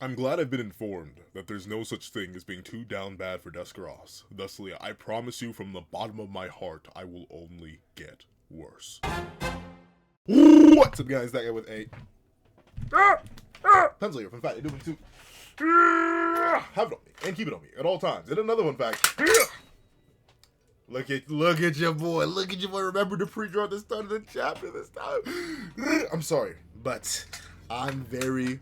I'm glad I've been informed that there's no such thing as being too down bad for Deskros. Thusly, I promise you from the bottom of my heart, I will only get worse. What's up, guys? That guy with a pencil here. Fun fact, I do to have it on me and keep it on me at all times. And another one fact. Look at your boy. Look at your boy. Remember to pre-draw the start of the chapter this time. I'm sorry, but I'm very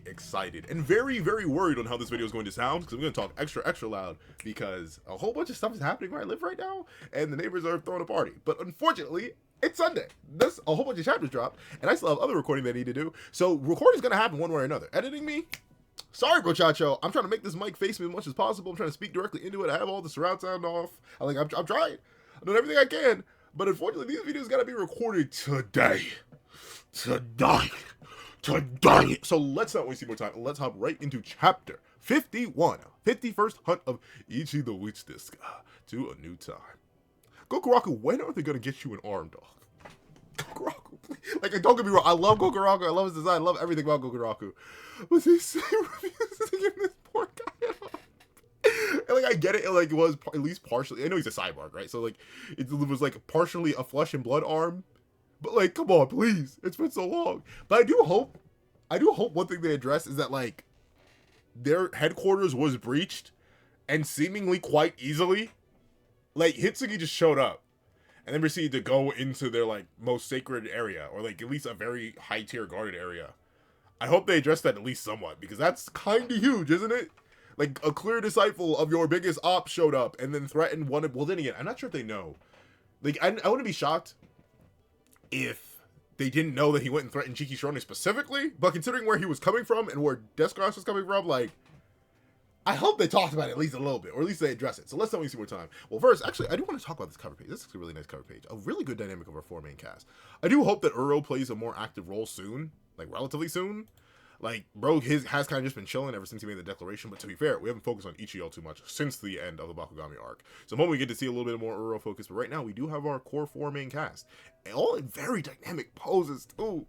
excited and very worried on how this video is going to sound, because I'm going to talk extra loud because a whole bunch of stuff is happening where I live right now and the neighbors are throwing a party. But unfortunately, it's Sunday. A whole bunch of chapters dropped and I still have other recording that I need to do. So recording's going to happen one way or another. Editing me? Sorry, brochacho. I'm trying to make this mic face me as much as possible. I'm trying to speak directly into it. I have all the surround sound off. I'm trying. I'm doing everything I can. But unfortunately, these videos got to be recorded today. So let's not waste any more time. Let's hop right into chapter 51. 51st hunt of Ichi the Witch Disc to a new time. Gokuraku, when are they going to get you an arm, dog? Gokuraku, please. Like, don't get me wrong. I love Gokuraku. I love his design. I love everything about Gokuraku. But he refuses to give this poor guy an arm. And, like, I get it. Like, it was at least partially. I know he's a cyborg, right? So, like, it was, like, partially a flesh and blood arm. But, like, come on, please. It's been so long. But I do hope one thing they address is that, like, their headquarters was breached, and seemingly quite easily. Like, Hitsugi just showed up, and then proceeded to go into their, like, most sacred area, or, like, at least a very high-tier guarded area. I hope they address that at least somewhat, because that's kind of huge, isn't it? Like, a clear disciple of your biggest op showed up, and then threatened one of... Well, then again, I'm not sure if they know. Like, I wouldn't be shocked if they didn't know that he went and threatened Chiki Shirone specifically, but considering where he was coming from and where Deskros was coming from, like, I hope they talked about it at least a little bit, or at least they address it. So let's not waste more time. Well, first, actually, I do want to talk about this cover page. This is a really nice cover page. A really good dynamic of our four main cast. I do hope that Uro plays a more active role soon, like relatively soon. Like, bro, has kind of just been chilling ever since he made the declaration, but to be fair, we haven't focused on Ichi all too much since the end of the Bakugami arc. So I'm hoping we get to see a little bit more Uro focus, but right now we do have our core four main cast. And all in very dynamic poses, too.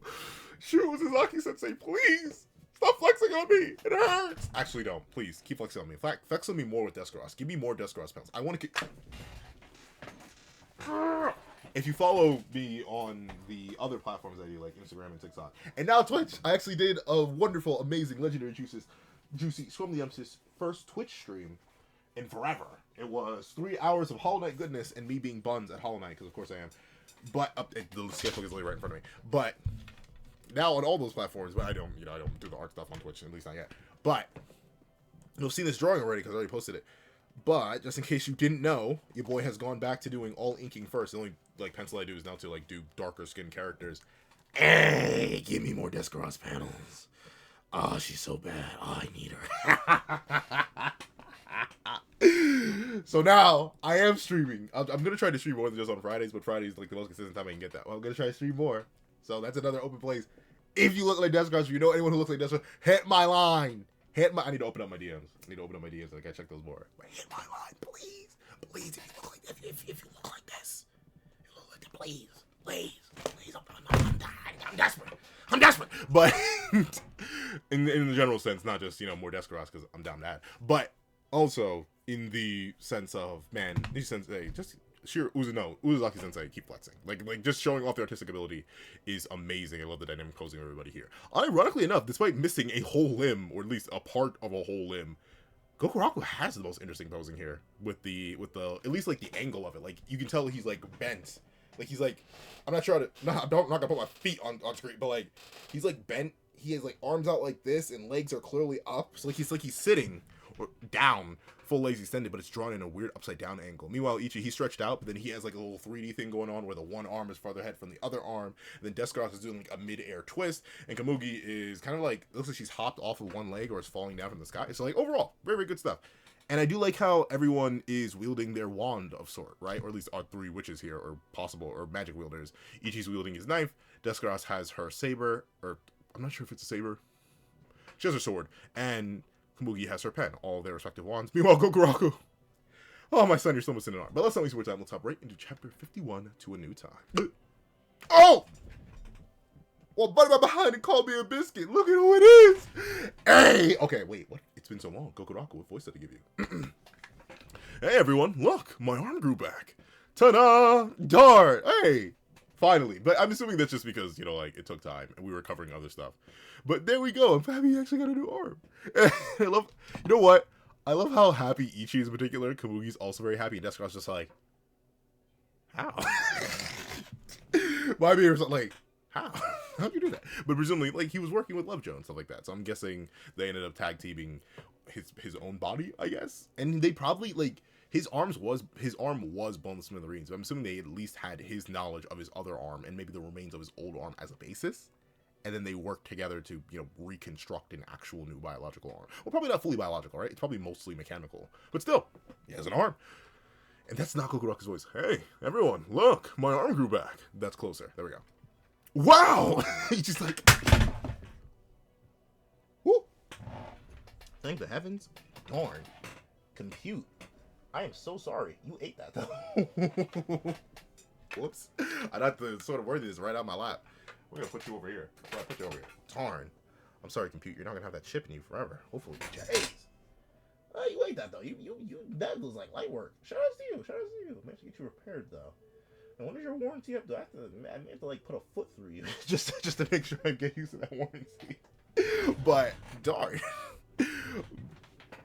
Shoot, Uzaki-sensei, please! Stop flexing on me! It hurts! Actually, don't. Please, keep flexing on me. In fact, flex on me more with Deskros. Give me more Deskros pounds. I want to get... If you follow me on the other platforms I do, like Instagram and TikTok, and now Twitch, I actually did a wonderful, amazing, legendary Juicy from the Emphasis first Twitch stream in forever. It was 3 hours of Hollow Knight goodness and me being buns at Hollow Knight, because of course I am. But the schedule is literally right in front of me. But now on all those platforms, but I don't do the art stuff on Twitch, at least not yet. But you'll see this drawing already because I already posted it. But just in case you didn't know, your boy has gone back to doing all inking first. The only like pencil I do is now to like do darker skinned characters. Hey, give me more Deskros panels. Oh, she's so bad. Oh, I need her. So now I am streaming. I'm gonna try to stream more than just on Fridays, but Fridays like the most consistent time I can get that. Well, I'm gonna try to stream more. So that's another open place. If you look like Deskros, if you know anyone who looks like Deskros, hit my line. I need to open up my DMs. I gotta check those more. But hit my line, please. Please, if you look like this. If you look like this, please. I'm desperate. But in the general sense, not just, more Deskros because I'm down that. But also in the sense of, man, Ichi Sensei, just sheer Uzaki Sensei, keep flexing. Like just showing off the artistic ability is amazing. I love the dynamic posing of everybody here. Ironically enough, despite missing a whole limb, or at least a part of a whole limb, Gokuraku has the most interesting posing here with the at least like the angle of it. Like you can tell he's like bent. Like he's like, I'm not gonna put my feet on screen, but like he's like bent. He has like arms out like this and legs are clearly up. So like he's sitting or down, full legs extended, but it's drawn in a weird upside down angle. Meanwhile, Ichi, he's stretched out, but then he has like a little 3D thing going on where the one arm is farther ahead from the other arm. And then Deskros is doing like a mid-air twist, and Komugi is kind of like, looks like she's hopped off of one leg or is falling down from the sky. So like overall, very good stuff. And I do like how everyone is wielding their wand of sort, right? Or at least our three witches here, or magic wielders. Ichi's wielding his knife. Deskros has her saber, or I'm not sure if it's a saber. She has her sword, and Komugi has her pen, all their respective wands. Meanwhile, Gokuraku. Oh, my son, you're still missing an arm. But let's not waste more time. Let's hop right into chapter 51 to a new time. Oh! Well, buddy, my behind and called me a biscuit. Look at who it is. Hey. Okay, wait. What? It's been so long. Gokuraku, what voice did I give you? Hey, everyone. Look, my arm grew back. Ta-da! Darn. Hey. Finally. But I'm assuming that's just because, you know, like, it took time and we were covering other stuff. But there we go. I'm happy he actually got a new arm. I love, you know what? I love how happy Ichi is in particular. Kamugi's also very happy. And Desuka's just like, how? My beer was like, how? How'd you do that? But presumably, like, he was working with Lovejoy and stuff like that. So I'm guessing they ended up tag teaming his own body, I guess. And they probably, like, his arm was blown to smithereens. But I'm assuming they at least had his knowledge of his other arm and maybe the remains of his old arm as a basis. And then they worked together to, you know, reconstruct an actual new biological arm. Well, probably not fully biological, right? It's probably mostly mechanical. But still, he has an arm. And that's not Gokuraku's voice. Hey, everyone, look, my arm grew back. That's closer. There we go. Wow! He's just like... Whoop! Thank the heavens. Darn. Compute. I am so sorry. You ate that, though. Whoops. I got the sort of worthiness right out of my lap. We're gonna put you over here. I'll put you over here. Darn. I'm sorry, Compute. You're not gonna have that chip in you forever. Hopefully. Jeez. You ate that, though. That was like light work. Shout out to you. Shout out to you. I have to get you repaired, though. And when is your warranty up? Do I may have to like put a foot through you just to make sure I get used to that warranty. But darn.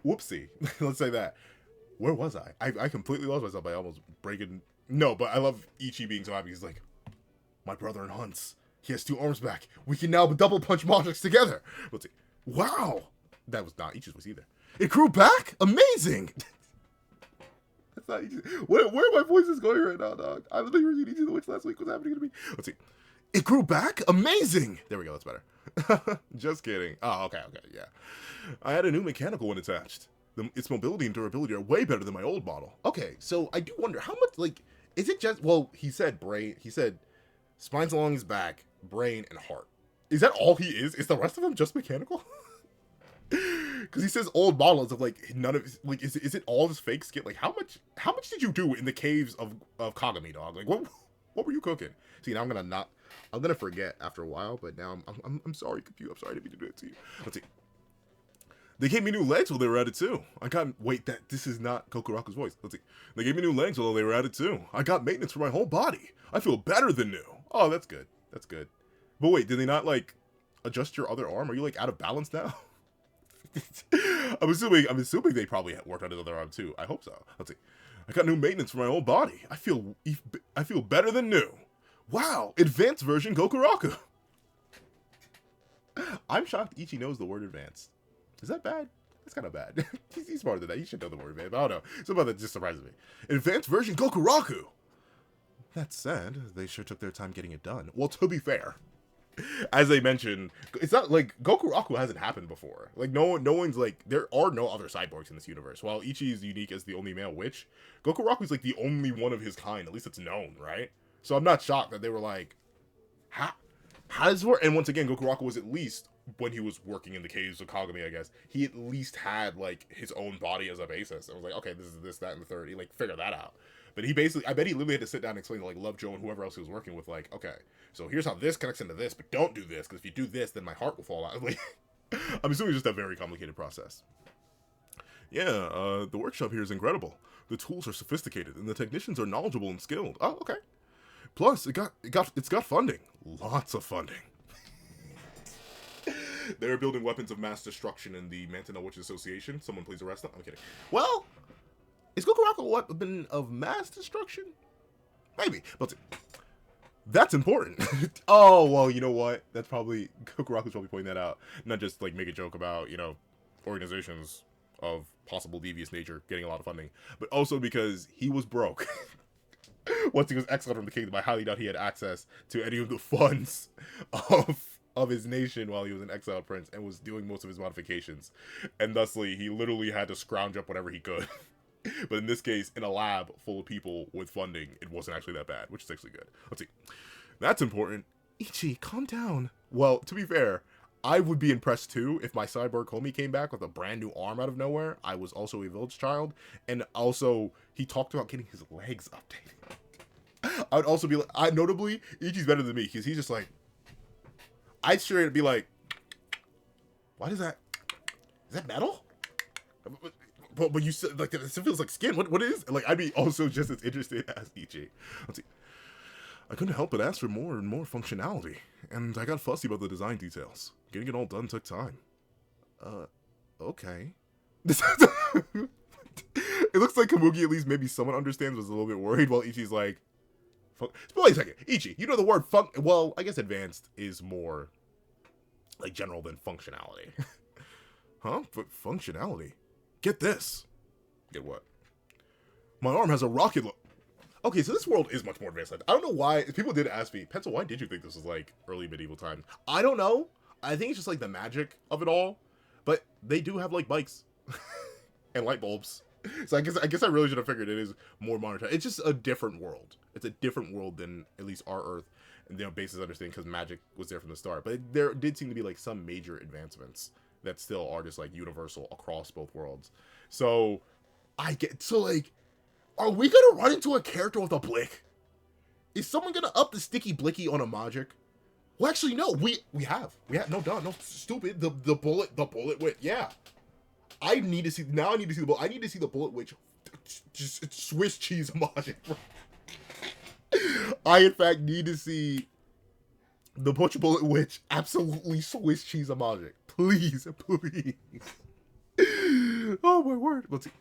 Whoopsie. Let's say that. Where was I? I completely lost myself by almost breaking. No, but I love Ichi being so happy. He's like, my brother in hunts. He has 2 arms back. We can now double punch Monarchs together. Let's see. Wow. That was not Ichi's voice either. It grew back? Amazing! That's not Ichi. Where are my voices going right now, dog? I literally read Ichi the Witch last week. What's happening to me? Let's see. It grew back? Amazing! There we go. That's better. Just kidding. Oh, okay, yeah. I had a new mechanical one attached. Its mobility and durability are way better than my old model. Okay, so I do wonder how much, like, is it just, well, he said brain, he said spines along his back, brain, and heart. Is that all he is? Is the rest of him just mechanical? Because he says old models of like none of his, like is it all his fake skin? Like how much did you do in the caves of Kagami, dog? Like what were you cooking? See, now I'm gonna forget after a while, but now I'm sorry, Compute. I'm sorry to do that to you. Let's see. They gave me new legs while they were at it too. This is not Gokuraku's voice. Let's see. They gave me new legs while they were at it too. I got maintenance for my whole body. I feel better than new. Oh, that's good. That's good. But wait, did they not like adjust your other arm? Are you like out of balance now? I'm assuming they probably worked on his other arm too. I hope so. Let's see. I got new maintenance for my whole body. I feel better than new. Wow, advanced version Gokuraku. I'm shocked Ichi knows the word advanced. Is that bad? That's kind of bad. He's smarter than that. He should know the word, man. But I don't know. Something about that just surprises me. Advanced version Gokuraku. That said, they sure took their time getting it done. Well, to be fair, as they mentioned, it's not like Gokuraku hasn't happened before. Like no one's like, there are no other cyborgs in this universe. While Ichi is unique as the only male witch, Gokuraku's like the only one of his kind. At least it's known, right? So I'm not shocked that they were like, how does this work? And once again, Gokuraku was at least, when he was working in the caves of Kagami, I guess, he at least had like his own body as a basis. It was like, okay, this is this, that, and the third. He like figured that out. But he basically, I bet he literally had to sit down and explain to like Lovejoy and whoever else he was working with, like, okay, so here's how this connects into this, but don't do this, because if you do this, then my heart will fall out. Like, I'm assuming it's just a very complicated process. Yeah, the workshop here is incredible. The tools are sophisticated, and the technicians are knowledgeable and skilled. Oh, okay. Plus, it's got funding. Lots of funding. They're building weapons of mass destruction in the Mantonel Witch Association. Someone please arrest them. I'm kidding. Well, is Gokuraku a weapon of mass destruction? Maybe. But that's important. Oh, well, you know what? That's probably, Gokuraku's probably pointing that out. Not just, like, make a joke about, you know, organizations of possible devious nature getting a lot of funding. But also because he was broke. Once he was exiled from the kingdom, I highly doubt he had access to any of the funds of his nation while he was an exiled prince and was doing most of his modifications. And thusly, he literally had to scrounge up whatever he could. But in this case, in a lab full of people with funding, it wasn't actually that bad, which is actually good. Let's see. That's important. Ichi, calm down. Well, to be fair, I would be impressed too if my cyborg homie came back with a brand new arm out of nowhere. I was also a village child. And also, he talked about getting his legs updated. I would also be like, notably, Ichi's better than me because he's just like, I'd straight be like, what is that? Is that metal? But you said, like, it feels like skin. What is it? Like, I'd be also just as interested as Ichi. Let's see. I couldn't help but ask for more and more functionality, and I got fussy about the design details. Getting it all done took time. Okay. It looks like Kamugi, at least maybe someone understands, was a little bit worried, while Ichi's like, wait a second, Ichi, you know the word well, I guess advanced is more, like, general than functionality. Huh? Functionality? Get this. Get what? My arm has a rocket Okay, so this world is much more advanced. I don't know why. People did ask me, Pencil, why did you think this was like early medieval times? I don't know. I think it's just like the magic of it all. But they do have like bikes and light bulbs. So I guess I really should have figured it is more modern time. It's just a different world. It's a different world than at least our Earth, and basis understanding, because magic was there from the start. But there did seem to be like some major advancements that still are just like universal across both worlds. So like, are we gonna run into a character with a blick? Is someone gonna up the sticky blicky on a magic? Well, actually, no. We have no stupid the bullet witch. Yeah, I need to see the bullet. I need to see the bullet witch. Just Swiss cheese magic. I in fact need to see the butcher bullet witch absolutely Swiss cheese magic. Please. Oh my word. Let's see.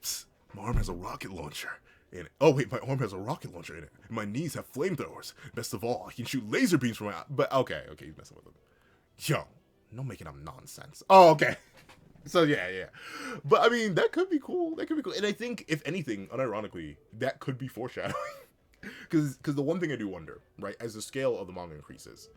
Psst. My arm has a rocket launcher in it. Oh wait, my arm has a rocket launcher in it. And my knees have flamethrowers. Best of all, I can shoot laser beams from my eye. But okay, he's messing with them. Yo, no making up nonsense. Oh, okay. So yeah. But I mean, that could be cool. And I think, if anything, unironically, that could be foreshadowing. Because the one thing I do wonder, right, as the scale of the manga increases,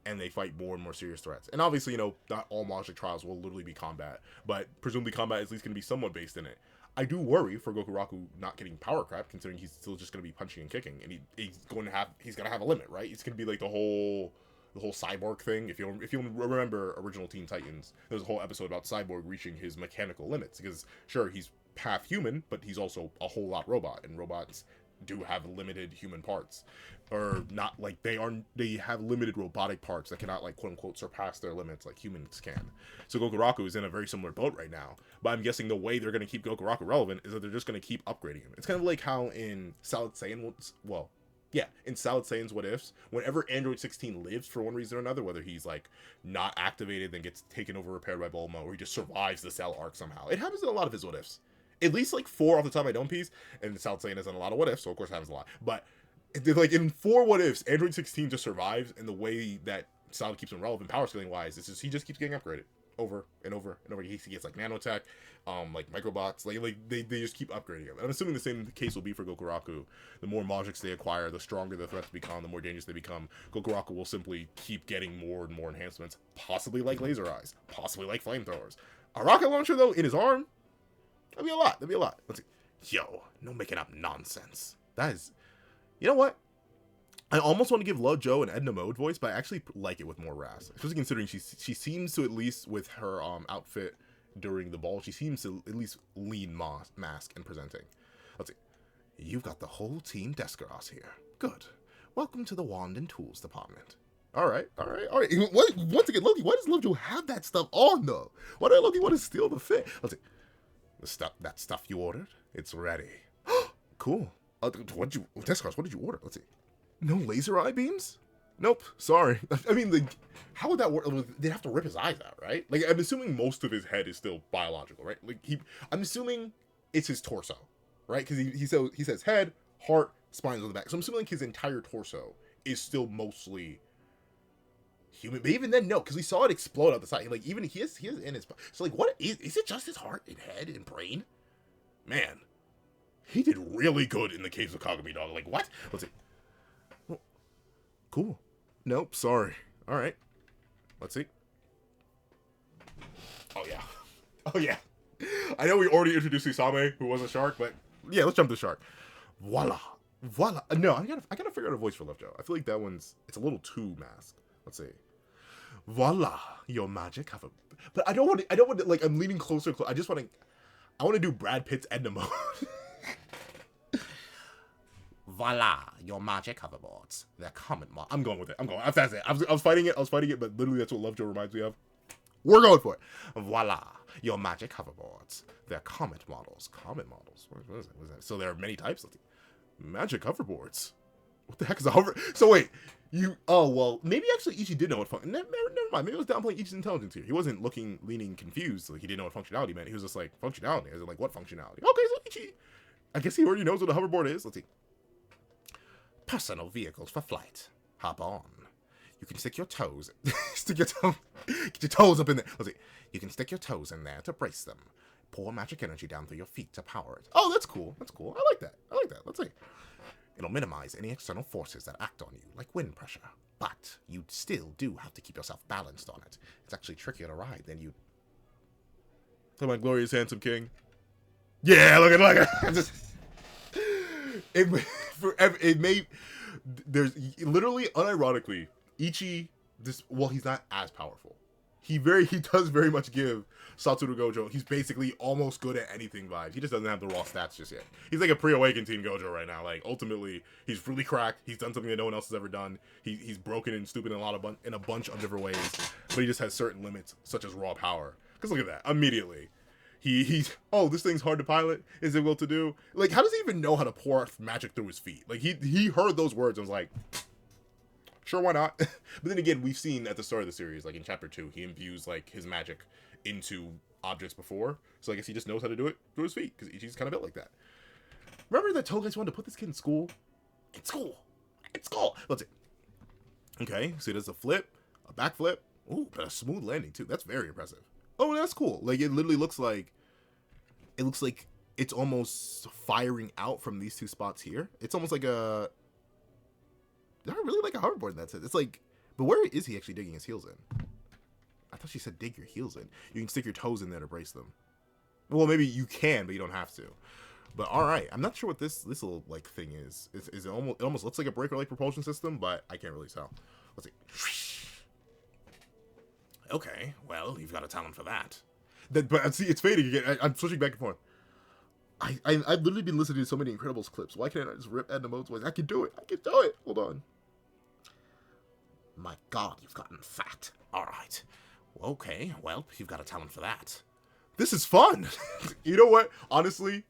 and they fight more and more serious threats. And obviously, not all magic trials will literally be combat, but presumably combat is at least going to be somewhat based in it. I do worry for Gokuraku not getting power crap, considering he's still just going to be punching and kicking, and he's going to have a limit, right? It's going to be like the whole cyborg thing. If you remember original Teen Titans, there was a whole episode about Cyborg reaching his mechanical limits, because sure, he's half human, but he's also a whole lot robot, and robots do have limited human parts, or not, like they have limited robotic parts that cannot, like, quote unquote surpass their limits like humans can. So Gokuraku is in a very similar boat right now, but I'm guessing the way they're going to keep Gokuraku relevant is that they're just going to keep upgrading him. It's kind of like how in Solid Saiyan's What Ifs, whenever Android 16 lives for one reason or another, whether he's like not activated, then gets taken over, repaired by Bulma, or he just survives the Cell arc somehow. It happens in a lot of his What Ifs. At least like 4 off the top of my dome piece, and South Saiyan isn't a lot of What Ifs, so of course it happens a lot. But like in 4 What Ifs, Android 16 just survives, and the way that Solid keeps him relevant power scaling wise is just he just keeps getting upgraded over and over and over. He gets like nanotech, like microbots, like they just keep upgrading him. And I'm assuming the same case will be for Gokuraku. The more magics they acquire, the stronger the threats become, the more dangerous they become. Gokuraku will simply keep getting more and more enhancements, possibly like laser eyes, possibly like flamethrowers. A rocket launcher though in his arm. That'd be a lot. Let's see. Yo, no making up nonsense. That is, you know what? I almost want to give Love Joe an Edna Mode voice, but I actually like it with more rasp. Especially considering she seems to, at least with her outfit during the ball, she seems to at least lean mask and presenting. Let's see. You've got the whole team Descaros here. Good. Welcome to the Wand and Tools department. All right. Once again, Loki, why does Love Joe have that stuff on though? Why do Loki want to steal the fit? Let's see. That stuff you ordered, it's ready. Cool. What did you order? Let's see. No laser eye beams? Nope. Sorry. I mean, how would that work? They'd have to rip his eyes out, right? Like, I'm assuming most of his head is still biological, right? Like, I'm assuming it's his torso, right? Because he says head, heart, spines on the back. So I'm assuming like his entire torso is still mostly human. But even then, no, because we saw it explode out the side. Like, even he is in his. So like, what is it? Just his heart and head and brain? Man, he did really good in the Caves of Kagami, dog. Like, what? Let's see. Oh, cool. Nope. Sorry. All right. Let's see. Oh yeah. I know we already introduced Isame, who was a shark, but yeah, let's jump to shark. Voila. No, I gotta figure out a voice for Love Joe. I feel like that it's a little too masked. Let's see. Voila, your magic have a. But I don't want to. Like, I'm leaning closer. I want to do Brad Pitt's Edna Mode. Voila, your magic hoverboards. They're common models. I'm going with it. I'm going. That's it. I was fighting it. But literally that's what Lovejoy reminds me of. We're going for it. Voila, your magic hoverboards. They're common models. Common models. What is it? What is that? So there are many types. Let's see. Magic hoverboards. What the heck is a hover? So wait, oh well, maybe actually Ichi did know what function. Never mind. Maybe it was downplaying Ichi's intelligence here. He wasn't leaning confused. Like he didn't know what functionality meant. He was just like, functionality. I was like, what functionality? Okay, so Ichi, I guess he already knows what a hoverboard is. Let's see. Personal vehicles for flight. Hop on. You can stick your toes. Get your toes up in there. Let's see. You can stick your toes in there to brace them. Pour magic energy down through your feet to power it. Oh, that's cool. That's cool. I like that. Let's see. It'll minimize any external forces that act on you, like wind pressure. But you still do have to keep yourself balanced on it. It's actually trickier to ride than you... Oh, my glorious handsome king. Yeah, look at it made... There's literally, unironically, Ichi, he's not as powerful. He does very much give Satoru Gojo, he's basically almost good at anything vibes. He just doesn't have the raw stats just yet. He's like a pre-awakened Teen Gojo right now. Like, ultimately, he's really cracked. He's done something that no one else has ever done. He's broken and stupid in a bunch of different ways. But he just has certain limits, such as raw power. Because look at that. Immediately. Oh, this thing's hard to pilot. Is it well to do? Like, how does he even know how to pour magic through his feet? Like, he heard those words and was like... Sure, why not? But then again, we've seen at the start of the series, like in chapter 2, he imbues like his magic into objects before. So I guess he just knows how to do it through his feet, because Ichi's kind of built like that. Remember that Togeki's wanted to put this kid in school? In school! Let's see. Okay, so he does a flip, a backflip. Ooh, but a smooth landing too. That's very impressive. Oh, that's cool. Like, it literally looks like... It looks like it's almost firing out from these two spots here. It's almost like a... Not really like a hoverboard in that sense. It's like, but where is he actually digging his heels in? I thought she said dig your heels in. You can stick your toes in there to brace them. Well, maybe you can, but you don't have to. But all right, I'm not sure what this little like thing is. It almost looks like a breaker like propulsion system, but I can't really tell. Let's see. Okay, well, you've got a talent for that. But see, it's fading again. I'm switching back and forth. I've literally been listening to so many Incredibles clips. Why can't I just rip Edna Mode's voice? I can do it. Hold on. My God, you've gotten fat. All right. Okay, well, you've got a talent for that. This is fun. You know what? Honestly,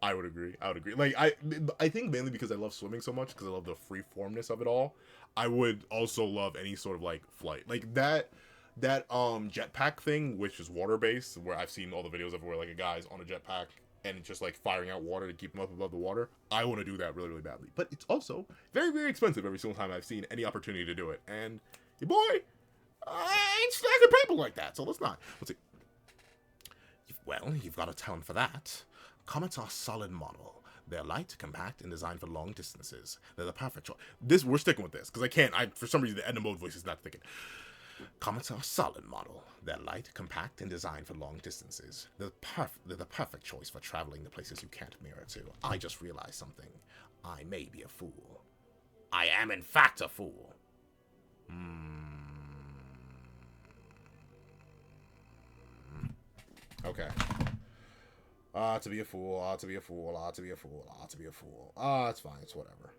I would agree. Like, I think mainly because I love swimming so much, because I love the free-formness of it all. I would also love any sort of, like, flight. Like, that jetpack thing, which is water-based, where I've seen all the videos of where, like, a guy's on a jetpack and just like firing out water to keep him up above the water. I want to do that really, really badly. But it's also very, very expensive every single time I've seen any opportunity to do it. And your boy, I ain't stacking people like that, so let's not. Let's see. Well, you've got a talent for that. Comets are a solid model. They're light, compact, and designed for long distances. They're the perfect choice. We're sticking with this, because for some reason, the Edna Mode voice is not thinking. Comets are a solid model. They're light, compact, and designed for long distances. They're the perfect choice for traveling to places you can't mirror to. I just realized something. I may be a fool. I am, in fact, a fool. Okay. To be a fool, to be a fool, to be a fool, to be a fool. It's fine. It's whatever.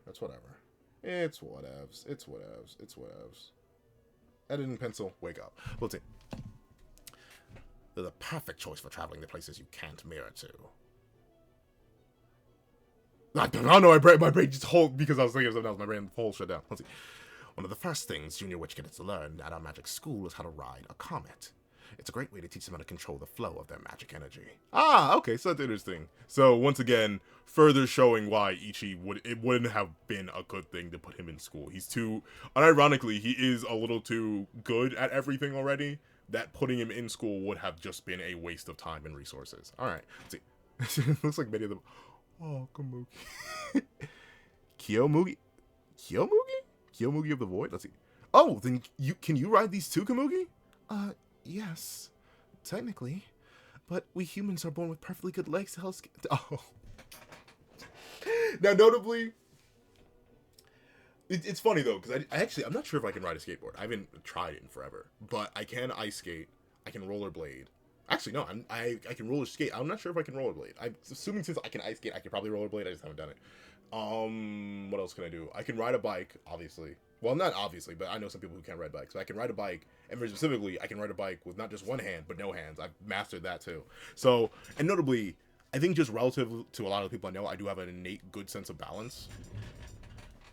It's whatevs. Editing pencil, wake up. Let's see. They're the perfect choice for traveling to places you can't mirror to. I don't know, my brain just hold, because I was thinking of something else, my brain whole shut down. Let's see. One of the first things Junior Witch gets to learn at our magic school is how to ride a comet. It's a great way to teach them how to control the flow of their magic energy. Okay, so that's interesting. So, once again, further showing why Ichi wouldn't have been a good thing to put him in school. He's too, unironically, he is a little too good at everything already, that putting him in school would have just been a waste of time and resources. Alright, let's see. It looks like many of them. Oh, Kamuki. Kiyomugi? Kiyomugi of the Void? Let's see. Oh, then can you ride these too, Kamugi? Yes, technically, but we humans are born with perfectly good legs to help. Oh, now notably, it's funny though, because I'm not sure if I can ride a skateboard. I haven't tried it in forever, but I can ice skate. I can rollerblade. Actually, no, I can roller skate. I'm not sure if I can rollerblade. I'm assuming since I can ice skate, I can probably rollerblade. I just haven't done it. What else can I do? I can ride a bike, obviously. Well, not obviously, but I know some people who can't ride bikes. So I can ride a bike, and very specifically, I can ride a bike with not just one hand, but no hands. I've mastered that too. So, and notably, I think just relative to a lot of the people I know, I do have an innate good sense of balance.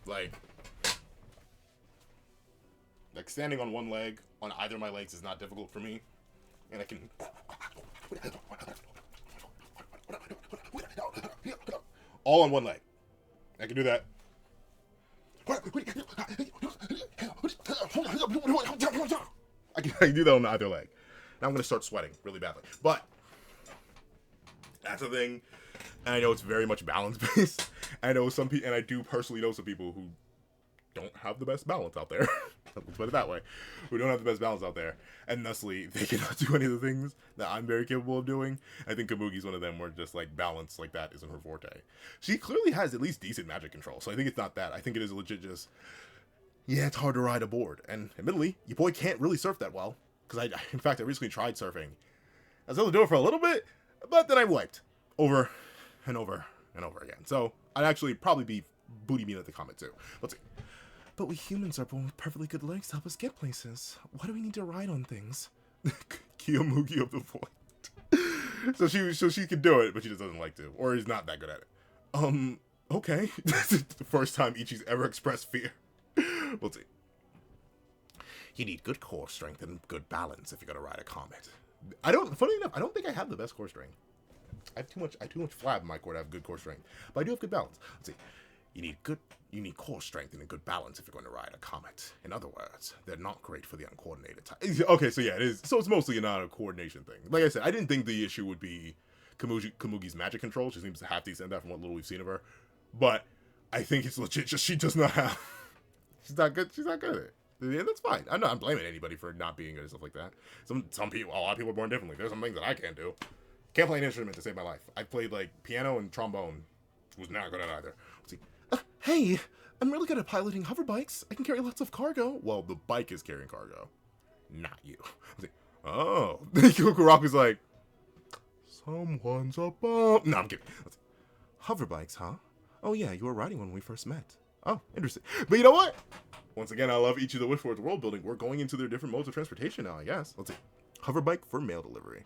Like standing on one leg, on either of my legs is not difficult for me. And I can... all on one leg. I can do that. I can do that on either leg. Now I'm going to start sweating really badly. But that's the thing. And I know it's very much balance based. I know some people, and I do personally know some people who don't have the best balance out there. Let's put it that way. Who don't have the best balance out there. And thusly, they cannot do any of the things that I'm very capable of doing. I think Kamugi's one of them where just like balance like that isn't her forte. She clearly has at least decent magic control. So I think it's not that. I think it is legit just, yeah, it's hard to ride a board. And admittedly, your boy can't really surf that well. Because in fact, I recently tried surfing. I was able to do it for a little bit, but then I wiped over and over and over again. So I'd actually probably be booty mean at the comment too. Let's see. But we humans are born with perfectly good legs to help us get places. Why do we need to ride on things? Kiyomugi of the void. so she can do it, but she just doesn't like to, or is not that good at it. Okay. This is the first time Ichi's ever expressed fear. We'll see. You need good core strength and good balance if you're gonna ride a comet. Funny enough, I don't think I have the best core strength. I have too much flab in my core to have good core strength, but I do have good balance. Let's see. You need core strength and a good balance if you're going to ride a comet. In other words, they're not great for the uncoordinated type. Okay, so yeah, it is. So it's mostly not a coordination thing. Like I said, I didn't think the issue would be Kamugi's magic control. She seems to half decent at that from what little we've seen of her. But I think it's legit just she does not have... She's not good at it. Yeah, that's fine. I'm not blaming anybody for not being good and stuff like that. Some people, a lot of people are born differently. There's some things that I can't do. Can't play an instrument to save my life. I played like piano and trombone. Was not good at either. Let's see. Hey, I'm really good at piloting hover bikes. I can carry lots of cargo. Well, the bike is carrying cargo, not you. Let's see. Oh, Gokuraku's like, someone's a bum. No, I'm kidding. Let's see. Hover bikes, huh? Oh yeah, you were riding one when we first met. Oh, interesting. But you know what? Once again, I love Ichi the Witch for its world building. We're going into their different modes of transportation now, I guess. Let's see. Hover bike for mail delivery.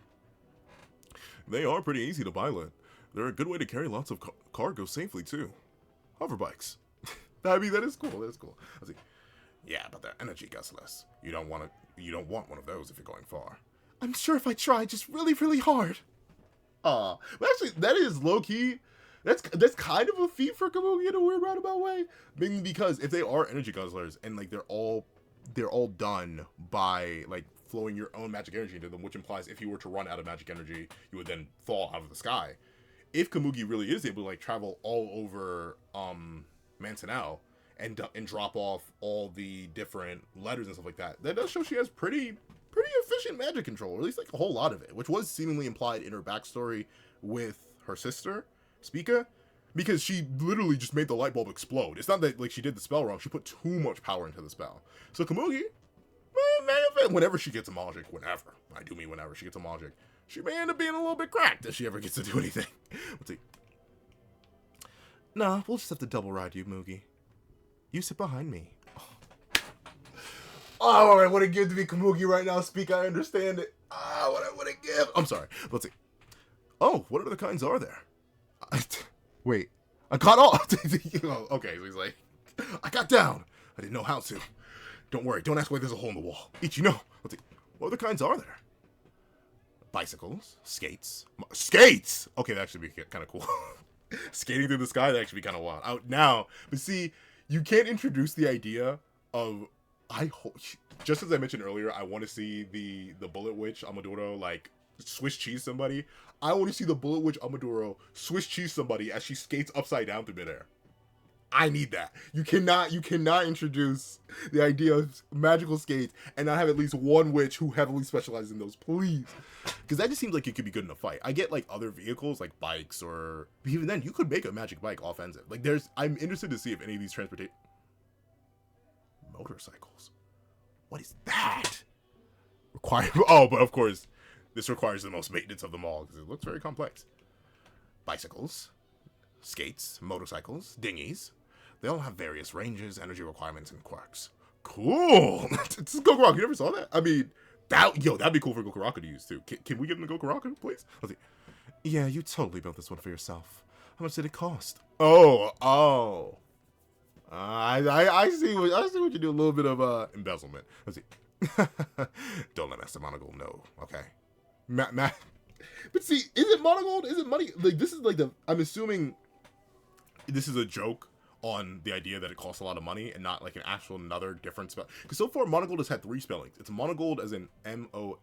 They are pretty easy to pilot. They're a good way to carry lots of cargo safely, too. Hover bikes. I mean, that is cool. That is cool. Let's see. Yeah, but they're energy guzzlers. You don't want one of those if you're going far. I'm sure if I try just really, really hard. But actually, that is low-key. That's kind of a feat for Kamugi in a weird roundabout way. Mainly because if they are energy guzzlers and like they're all done by like flowing your own magic energy into them, which implies if you were to run out of magic energy, you would then fall out of the sky. If Kamugi really is able to like travel all over Mangonel and drop off all the different letters and stuff like that, that does show she has pretty efficient magic control, or at least like a whole lot of it, which was seemingly implied in her backstory with her sister Spica, because she literally just made the light bulb explode. It's not that like she did the spell wrong, she put too much power into the spell. So Kamugi, whenever she gets a magic, whenever she gets a magic, she may end up being a little bit cracked if she ever gets to do anything. Let's see. Nah, we'll just have to double ride you, Mugi. You sit behind me. Oh, what I want to give to be Kamugi right now, Speak, I understand it. What I want to give. I'm sorry. Let's see. Oh, what other kinds are there? Wait. I caught all. Okay, so he's like, I got down. I didn't know how to. Don't worry. Don't ask why there's a hole in the wall. Ichi, no. Let's see. What other kinds are there? Bicycles, skates. Skates! Okay, that should be kind of cool. Skating through the sky, that actually be kind of wild. Out now, but see, you can't introduce the idea of, just as I mentioned earlier, I want to see the Bullet Witch Amaduro, like, Swiss cheese somebody. I want to see the Bullet Witch Amaduro Swiss cheese somebody as she skates upside down through midair. I need that. You cannot introduce the idea of magical skates and not have at least one witch who heavily specializes in those, please. Because that just seems like it could be good in a fight. I get like other vehicles like bikes, or even then you could make a magic bike offensive. Like I'm interested to see if any of these motorcycles. What is that? But of course, this requires the most maintenance of them all because it looks very complex. Bicycles. skates, motorcycles, dinghies. They all have various ranges, energy requirements, and quirks. Cool! This is Gokuraku. You never saw that? I mean, that'd be cool for Gokuraku to use, too. Can we give him the Gokuraku, please? Let's see. Yeah, you totally built this one for yourself. How much did it cost? Oh. I see what you do. A little bit of embezzlement. Let's see. Don't let Master Monogold know, okay? But see, is it Monogold? Is it money? Like, this is like I'm assuming this is a joke on the idea that it costs a lot of money and not like an actual another different spell. Because so far, Monogold has had 3 spellings. It's Monogold as in Monegold.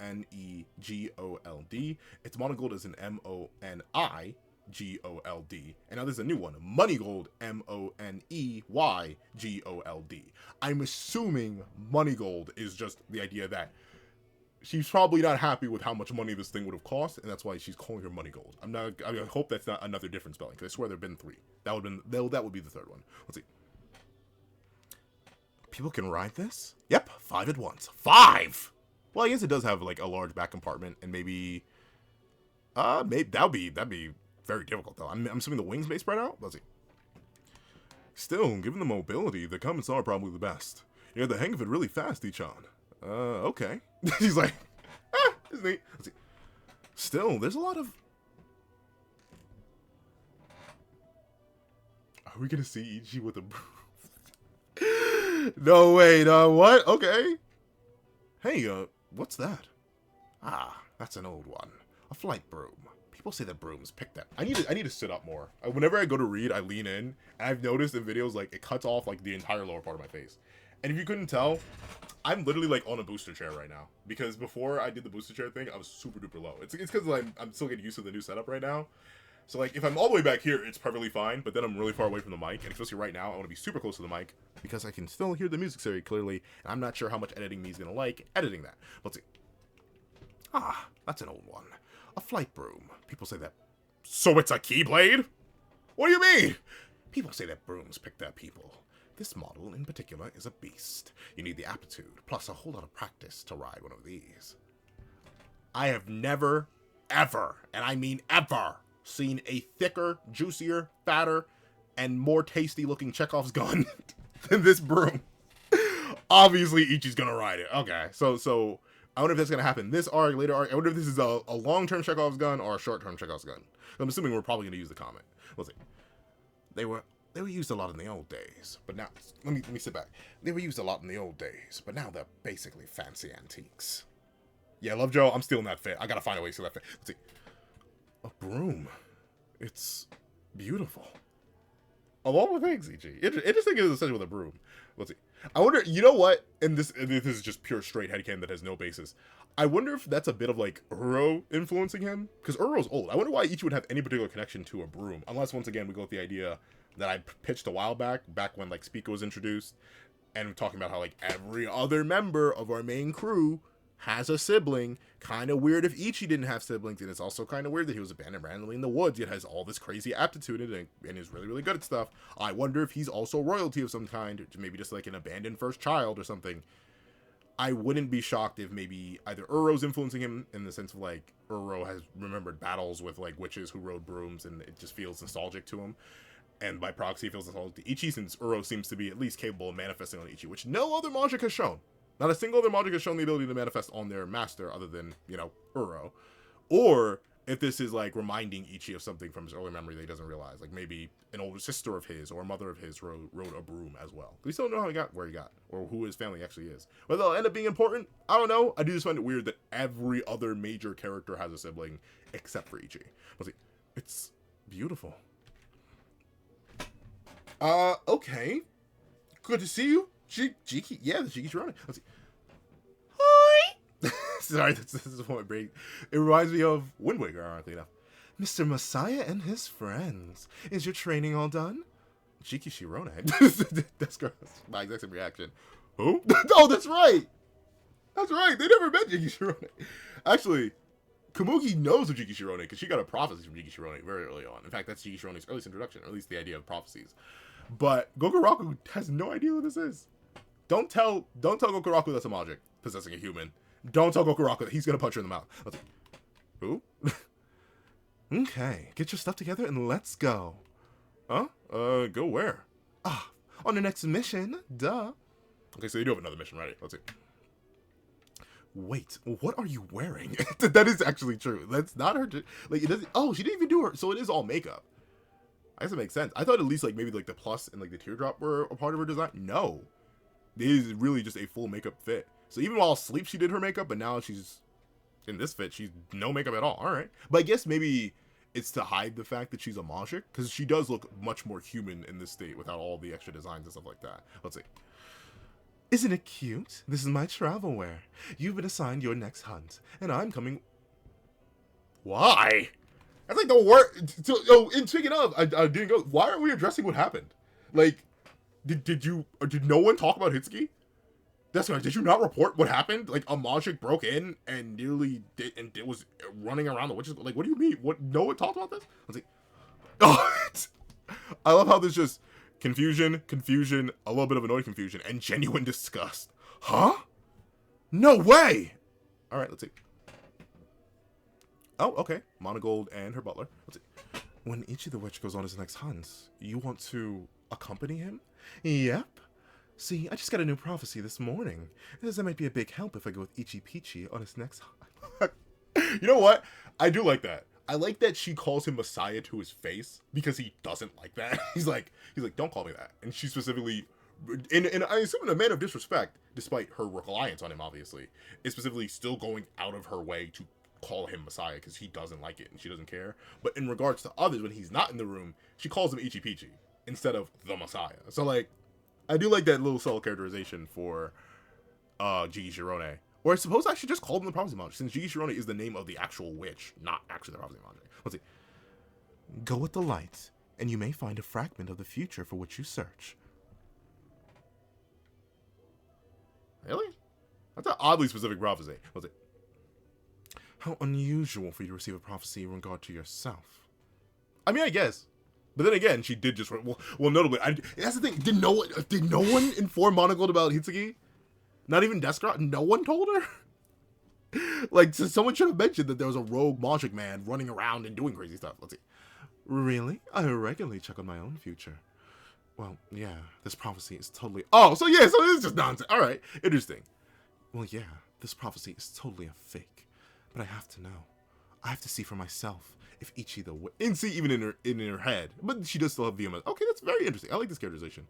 It's Monogold as in Monigold. And now there's a new one, Moneygold, Moneygold. I'm assuming Moneygold is just the idea that she's probably not happy with how much money this thing would have cost, and that's why she's calling her Moneygold. I hope that's not another different spelling, because I swear there have been 3. That would be the 3rd one. Let's see. People can ride this? Yep, 5 at once. 5! Well, I guess it does have like a large back compartment, and maybe that'd be very difficult though. I'm assuming the wings may spread out. Let's see. Still, given the mobility, the comments are probably the best. You had the hang of it really fast, Ichan. Okay. He's like, it's neat. Let's see. Still, there's a lot of... Are we gonna see Ichi with a broom? No, wait, what? Okay. Hey, what's that? Ah, that's an old one. A flight broom. People say that brooms pick them. I need to sit up more. Whenever I go to read, I lean in, and I've noticed in videos, like, it cuts off, like, the entire lower part of my face. And if you couldn't tell, I'm literally, like, on a booster chair right now. Because before I did the booster chair thing, I was super duper low. It's because I'm still getting used to the new setup right now. So, like, if I'm all the way back here, it's perfectly fine, but then I'm really far away from the mic, and especially right now, I want to be super close to the mic, because I can still hear the music very clearly, and I'm not sure how much editing me's gonna like editing that. Let's see. Ah, that's an old one. A flight broom. People say that... So it's a keyblade? What do you mean? People say that brooms pick their people. This model, in particular, is a beast. You need the aptitude, plus a whole lot of practice to ride one of these. I have never, ever, and I mean ever, seen a thicker, juicier, fatter, and more tasty-looking Chekhov's gun than this broom. Obviously, Ichi's gonna ride it. Okay, so I wonder if that's gonna happen this arc, later arc. I wonder if this is a long-term Chekhov's gun or a short-term Chekhov's gun. I'm assuming we're probably gonna use the comment. Let's see. They were used a lot in the old days, but now let me sit back. They were used a lot in the old days, but now they're basically fancy antiques. Yeah, Lovejoy, I'm stealing that fit. I gotta find a way to steal that fit. Let's see. A broom. It's beautiful. Of all the things, Ichi. Interesting is essentially with a broom. Let's see. I wonder, you know what? And this is just pure straight headcanon that has no basis. I wonder if that's a bit of like Uro influencing him, because Uro's old. I wonder why Ichi would have any particular connection to a broom, unless once again we go with the idea that I pitched a while back when like Spica was introduced, and we're talking about how like every other member of our main crew has a sibling. Kind of weird if Ichi didn't have siblings, and it's also kind of weird that he was abandoned randomly in the woods, yet has all this crazy aptitude in it, and is really, really good at stuff. I wonder if he's also royalty of some kind, maybe just like an abandoned first child or something. I wouldn't be shocked if maybe either Uro's influencing him in the sense of like Uro has remembered battles with like witches who rode brooms, and it just feels nostalgic to him. And by proxy, it feels nostalgic to Ichi, since Uro seems to be at least capable of manifesting on Ichi, which no other magic has shown. Not a single other magic has shown the ability to manifest on their master other than, you know, Uro. Or if this is like reminding Ichi of something from his early memory that he doesn't realize. Like maybe an older sister of his or a mother of his rode a broom as well. We still don't know how he got where he got or who his family actually is. Whether they'll end up being important, I don't know. I do just find it weird that every other major character has a sibling except for Ichi. Let's see. It's beautiful. Okay. Good to see you. Jiki, yeah, the Jiki's running. Let's see. Hi! Sorry, this is what my brain... It reminds me of Wind Waker, ironically enough. Mr. Messiah and his friends. Is your training all done? Jiki Shirone. That's gross. My exact same reaction. Who? Oh, that's right! That's right, they never met Jiki Shirone. Actually, Kamugi knows of Jiki Shirone because she got a prophecy from Jiki Shirone very early on. In fact, that's Jiki Shirone's earliest introduction, or at least the idea of prophecies. But Gokuraku has no idea who this is. Don't tell Gokuraku that's a magic possessing a human. Don't tell Gokuraku that he's gonna punch her in the mouth. Let's see. Who? Okay, get your stuff together and let's go. Huh? Go where? Ah, on the next mission. Duh. Okay, so you do have another mission, right? Let's see. Wait, what are you wearing? That is actually true. That's not her. Like, it doesn't. Oh, she didn't even do her. So it is all makeup. I guess it makes sense. I thought at least like maybe like the plus and like the teardrop were a part of her design. No, it is really just a full makeup fit. So even while asleep, she did her makeup, but now she's in this fit. She's no makeup at all. All right, but I guess maybe it's to hide the fact that she's a magic, because she does look much more human in this state without all the extra designs and stuff like that. Let's see. Isn't it cute? This is my travel wear. You've been assigned your next hunt, and I'm coming. Why? That's like the worst. Oh, and speaking of, I didn't go. Why are we addressing what happened? Like, did no one talk about Hitsuki? That's right. Did you not report what happened? Like, a magic broke in and nearly was running around the witches. Like, what do you mean? What? No one talked about this? Let's see. Oh, I love how there's just confusion, a little bit of annoyed confusion, and genuine disgust. Huh? No way! Alright, let's see. Oh, okay. Monogold and her butler. Let's see. When Ichi the witch goes on his next hunt, you want to accompany him? Yep. See, I just got a new prophecy this morning. That might be a big help if I go with Ichi Peachy on his next hunt. You know what? I do like that. I like that she calls him Messiah to his face, because he doesn't like that. He's like, don't call me that. And she specifically, and I assume in a man of disrespect, despite her reliance on him, obviously, is specifically still going out of her way to call him Messiah, because he doesn't like it and she doesn't care. But in regards to others, when he's not in the room, she calls him Ichi Peachy instead of the Messiah. So like, I do like that little subtle characterization for Jigi Shirone. Or I suppose I should just call him the Prophecy Magic, since Jigi Shirone is the name of the actual witch, not actually the Prophecy Magic. Let's see. Go with the light, and you may find a fragment of the future for which you search. Really? That's an oddly specific prophecy. Let's see. How unusual for you to receive a prophecy in regard to yourself. I mean, I guess. But then again, she did just... Well, notably, that's the thing. Did no one inform Monogold about Hitsuki? Not even Deskra? No one told her? Like, so someone should have mentioned that there was a rogue magic man running around and doing crazy stuff. Let's see. Really? I regularly check on my own future. Well, yeah, this prophecy is totally... Oh, so yeah, so it's just nonsense. All right, interesting. Well, yeah, this prophecy is totally a fake. But I have to know. I have to see for myself if Ichi the... And see, even in her head. But she does still have VMS. Okay, that's very interesting. I like this characterization.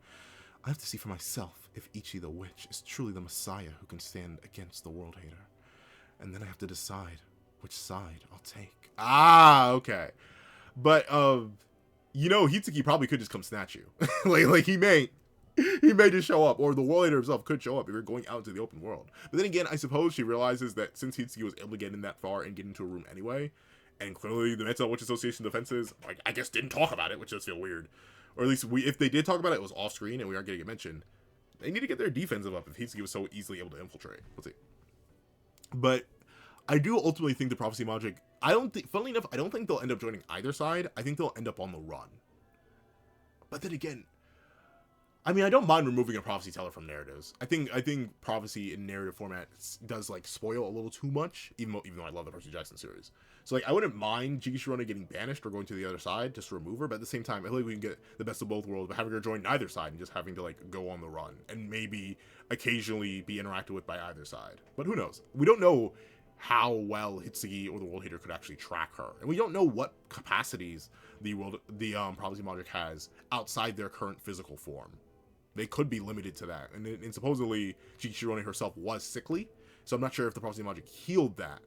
I have to see for myself if Ichi the witch is truly the Messiah who can stand against the world hater. And then I have to decide which side I'll take. Ah, okay. But, you know, Hitsuki probably could just come snatch you. like he may just show up, or the world hater himself could show up if you're going out into the open world. But then again, I suppose she realizes that since Hitsuki was able to get in that far and get into a room anyway, and clearly the Mental Witch Association defenses, like, I guess didn't talk about it, which does feel weird. Or at least if they did talk about it, it was off screen and we aren't getting it mentioned. They need to get their defensive up if Hitsuki was so easily able to infiltrate. Let's see. But I do ultimately think the Prophecy Magic, funnily enough, I don't think they'll end up joining either side. I think they'll end up on the run. But then again, I mean, I don't mind removing a prophecy teller from narratives. I think prophecy in narrative format does like spoil a little too much, even though I love the Percy Jackson series. So like, I wouldn't mind Jigi Shirone getting banished or going to the other side just to remove her, but at the same time, I feel like we can get the best of both worlds by having her join neither side and just having to like go on the run and maybe occasionally be interacted with by either side. But who knows? We don't know how well Hitsuki or the World Hater could actually track her, and we don't know what capacities the Prophecy Magic has outside their current physical form. They could be limited to that, and supposedly Jigi Shirone herself was sickly, so I'm not sure if the Prophecy Magic healed that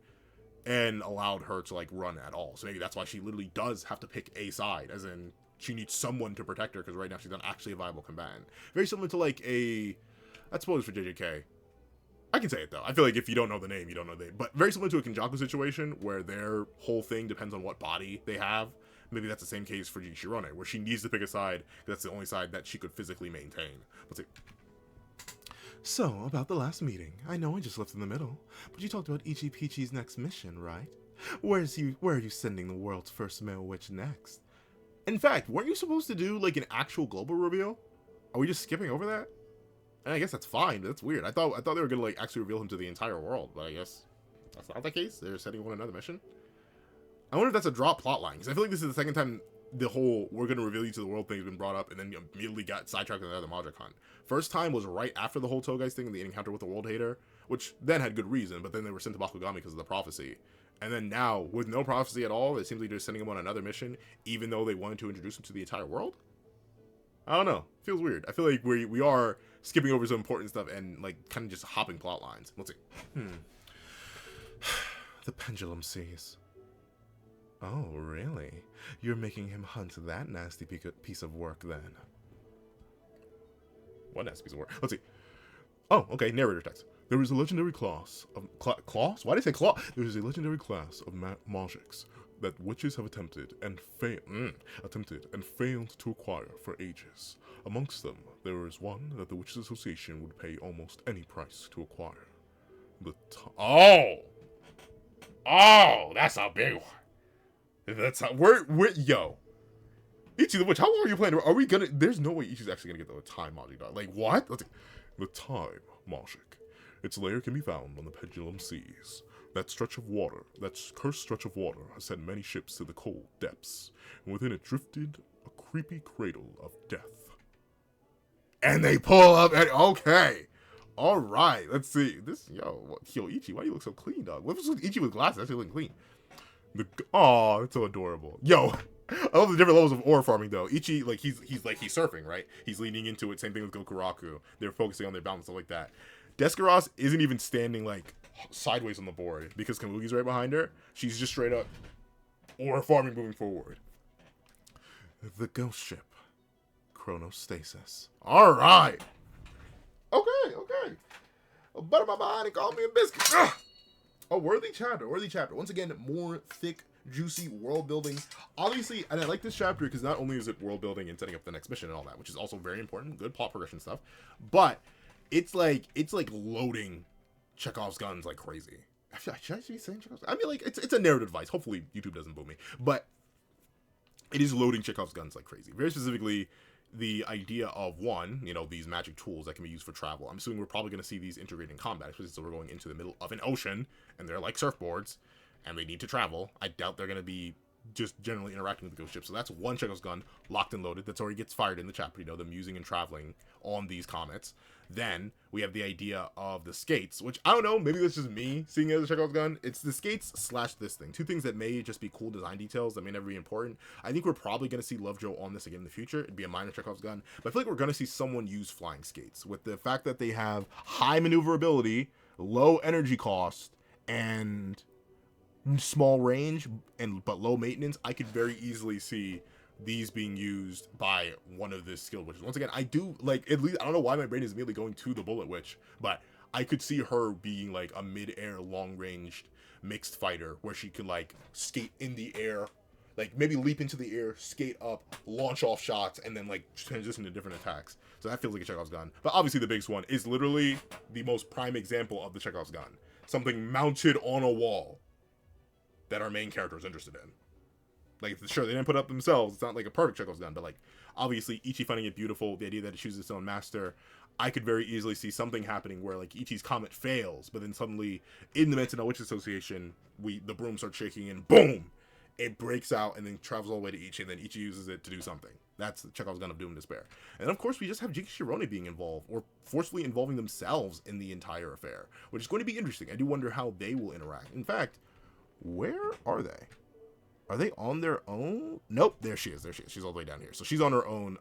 and allowed her to like run at all. So maybe that's why she literally does have to pick a side, as in she needs someone to protect her, because right now she's not actually a viable combatant. Very similar to like I suppose for JJK. I can say it though. I feel like if you don't know the name, you don't know the name. But very similar to a Kenjaku situation where their whole thing depends on what body they have. Maybe that's the same case for Jigi Shirone, where she needs to pick a side, because that's the only side that she could physically maintain. Let's see. So, about the last meeting. I know I just left in the middle, but you talked about Ichi Peachy's next mission, right? Where are you sending the world's first male witch next? In fact, weren't you supposed to do like an actual global reveal? Are we just skipping over that? And I guess that's fine, but that's weird. I thought they were gonna like actually reveal him to the entire world, but I guess that's not the case. They're setting one another mission. I wonder if that's a drop plotline, because I feel like this is the second time the whole we're gonna reveal you to the world thing has been brought up, and then immediately got sidetracked with another Magic Hunt. First time was right after the whole Togais thing and the encounter with the World Hater, which then had good reason, but then they were sent to Bakugami because of the prophecy. And then now, with no prophecy at all, it seems like they're sending him on another mission, even though they wanted to introduce him to the entire world. I don't know. Feels weird. I feel like we are skipping over some important stuff and like kind of just hopping plot lines. Let's see. The Pendulum sees. Oh, really? You're making him hunt that nasty piece of work, then? What nasty piece of work? Let's see. Oh, okay, narrator text. There is a legendary class of... class? Why did I say class? There is a legendary class of magics that witches have attempted and failed to acquire for ages. Amongst them, there is one that the Witches Association would pay almost any price to acquire. Oh, that's a big one. That's how we're yo. Ichi the Witch, how long are you playing? Are we gonna? There's no way Ichi's actually gonna get the time magic done. Like what? Let's see. The time magic. Its lair can be found on the Pendulum seas. That cursed stretch of water has sent many ships to the cold depths, and within it drifted a creepy cradle of death. And they pull up and okay. Alright, let's see. Yo, Ichi, why do you look so clean, dog? What was with Ichi with glasses? Actually looking clean. Oh, that's so adorable. Yo, I love the different levels of ore farming though. Ichi, like he's surfing, right? He's leaning into it. Same thing with Gokuraku. They're focusing on their balance, stuff like that. Descaros isn't even standing like sideways on the board because Kamugi's right behind her. She's just straight up ore farming, moving forward. The ghost ship, Chronostasis. All right. Okay. Butter my mind and call me a biscuit. Ugh. A worthy chapter. Once again, more thick, juicy world building. Obviously, and I like this chapter because not only is it world building and setting up the next mission and all that, which is also very important, good plot progression stuff, but it's like loading Chekhov's guns like crazy. Should I be saying Chekhov's? I mean, like it's a narrative device. Hopefully, YouTube doesn't boo me, but it is loading Chekhov's guns like crazy. Very specifically, the idea of one, these magic tools that can be used for travel. I'm assuming we're probably going to see these integrated in combat, especially since we're going into the middle of an ocean, and they're like surfboards, and they need to travel. I doubt they're going to be just generally interacting with the ghost ship. So that's one Chekhov's gun, locked and loaded. That's already gets fired in the chapter, them using and traveling on these comets. Then we have the idea of the skates, which I don't know, maybe that's just me seeing it as a Chekhov's gun. It's the skates / this thing. Two things that may just be cool design details that may never be important. I think we're probably going to see Lovejoy on this again in the future. It'd be a minor Chekhov's gun, but I feel like we're going to see someone use flying skates. With the fact that they have high maneuverability, low energy cost, and small range, but low maintenance, I could very easily see these being used by one of the skilled witches. Once again, I do like, at least I don't know why my brain is immediately going to the Bullet Witch, but I could see her being like a mid-air, long-ranged mixed fighter where she could like skate in the air, like maybe leap into the air, skate up, launch off shots, and then like transition to different attacks. So that feels like a Chekhov's gun. But obviously the biggest one is literally the most prime example of the Chekhov's gun. Something mounted on a wall that our main character is interested in. Like, sure, they didn't put it up themselves. It's not like a perfect Chekhov's gun, but like, obviously Ichi finding it beautiful, the idea that it chooses its own master, I could very easily see something happening where like Ichi's comet fails, but then suddenly in the Mental Witch Association, the broom starts shaking and boom, it breaks out and then travels all the way to Ichi, and then Ichi uses it to do something. That's the Chekhov's gun of doom and despair. And of course, we just have Jiki Shirone being involved, or forcefully involving themselves in the entire affair, which is going to be interesting. I do wonder how they will interact. In fact, where are they? Are they on their own? Nope, there she is. She's all the way down here. So she's on her own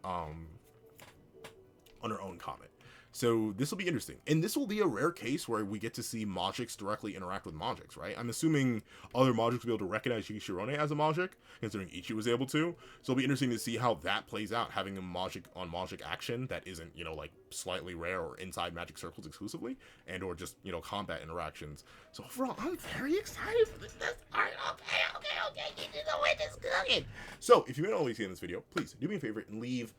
comet. So this will be interesting. And this will be a rare case where we get to see Magics directly interact with Magics, right? I'm assuming other Magics will be able to recognize Jiki Shirone as a Magic, considering Ichi was able to. So it'll be interesting to see how that plays out, having a Magic on Magic action that isn't, like slightly rare or inside Magic circles exclusively, and or just, combat interactions. So overall, I'm very excited for this. Alright, okay. You know where this is cooking. So if you haven't already seen this video, please do me a favor and leave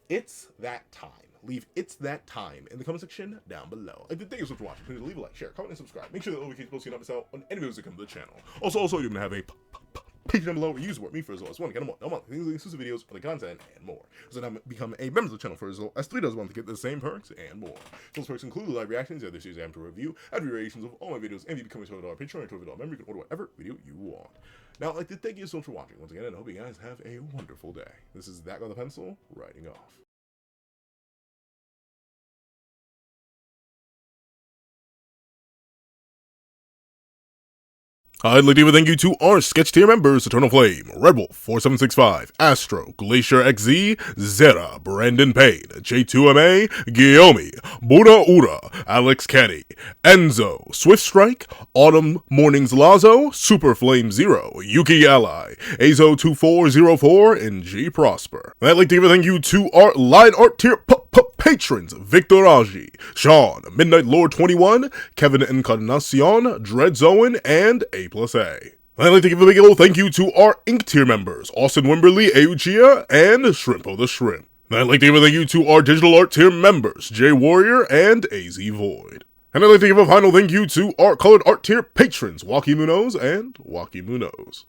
"It's That Time." Leave "It's That Time" in the comment section down below. Thank you so much for watching. Please leave a like, share, comment, and subscribe. Make sure that notification posts you not miss out on any videos that come to the channel. Also, you're gonna have a page down below where you support me for as low as $1 get a month, exclusive videos, other content, and more. So now become a member of the channel for as low as $3 a month to get the same perks and more. Those perks include live reactions, the other series I am to review, ad reactions of all my videos, and if you become a $12 Patreon or $12 member, you can order whatever video you want. Now, I'd like to thank you so much for watching once again, and I hope you guys have a wonderful day. This is That Guy with a Pencil, writing off. I'd like to give a thank you to our sketch tier members: Eternal Flame, Red Wolf 4765, Astro, Glacier XZ, Zera, Brandon Payne, J2MA, Guillaume, Buddha Ura, Alex Kenny, Enzo, Swift Strike, Autumn Mornings Lazo, Super Flame Zero, Yuki Ally, Azo2404, and G Prosper. And I'd like to give a thank you to our line art tier patrons: Victor Raji, Sean, Midnight Lord 21, Kevin Encarnacion, Dreadzoen, and A+A. I'd like to give a big old thank you to our Ink tier members: Austin Wimberly, Euchia, and Shrimpo the Shrimp. And I'd like to give a thank you to our digital art tier members: Jay Warrior and AZ Void. And I'd like to give a final thank you to our colored art tier patrons: Waki Munoz and Waki Munoz.